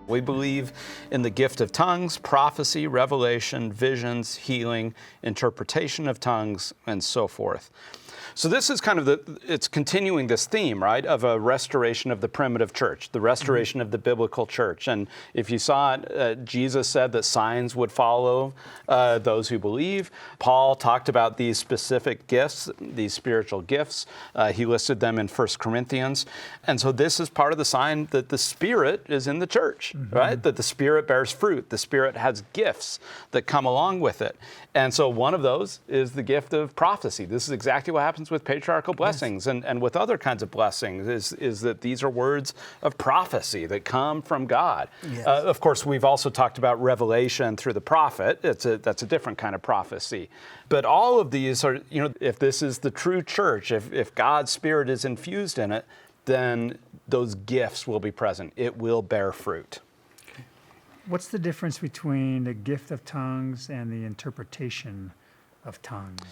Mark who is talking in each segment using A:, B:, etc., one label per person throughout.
A: We believe in the gift of tongues, prophecy, revelation, visions, healing, interpretation of tongues, and so forth. So this is kind of it's continuing this theme, right, of a restoration of the primitive church, the restoration of the biblical church. And if you saw it, Jesus said that signs would follow those who believe. Paul talked about these specific gifts, these spiritual gifts. He listed them in 1 Corinthians. And so this is part of the sign that the Spirit is in the church, right? That the Spirit bears fruit. The Spirit has gifts that come along with it. And so one of those is the gift of prophecy. This is exactly what happens with patriarchal blessings and with other kinds of blessings, is that these are words of prophecy that come from God. Yes. Of course, we've also talked about revelation through the prophet. That's a different kind of prophecy. But all of these are, if this is the true church, if God's Spirit is infused in it, then those gifts will be present. It will bear fruit.
B: What's the difference between the gift of tongues and the interpretation of tongues?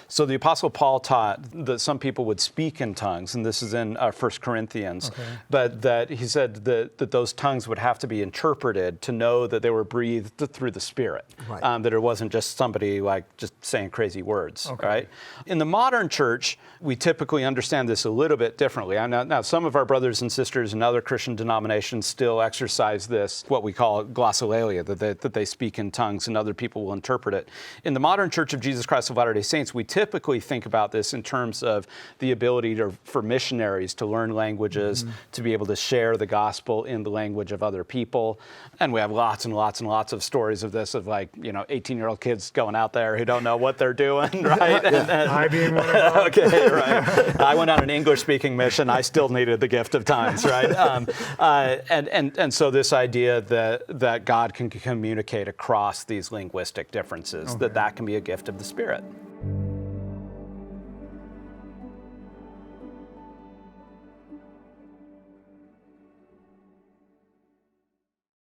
A: So the Apostle Paul taught that some people would speak in tongues, and this is in 1 Corinthians, but that he said that those tongues would have to be interpreted to know that they were breathed through the Spirit, that it wasn't just somebody just saying crazy words, right? In the modern church, we typically understand this a little bit differently. Now, some of our brothers and sisters in other Christian denominations still exercise this, what we call glossolalia, that they speak in tongues and other people will interpret it. In the modern Church of Jesus Christ of Latter-day Saints, we typically think about this in terms of the ability for missionaries to learn languages, to be able to share the gospel in the language of other people. And we have lots and lots and lots of stories of this, of 18-year-old kids going out there who don't know what they're doing, right?
B: I being one of them.
A: Okay, right. I went on an English-speaking mission. I still needed the gift of tongues, right? And so this idea that God can communicate across these linguistic differences, that can be a gift of the Spirit.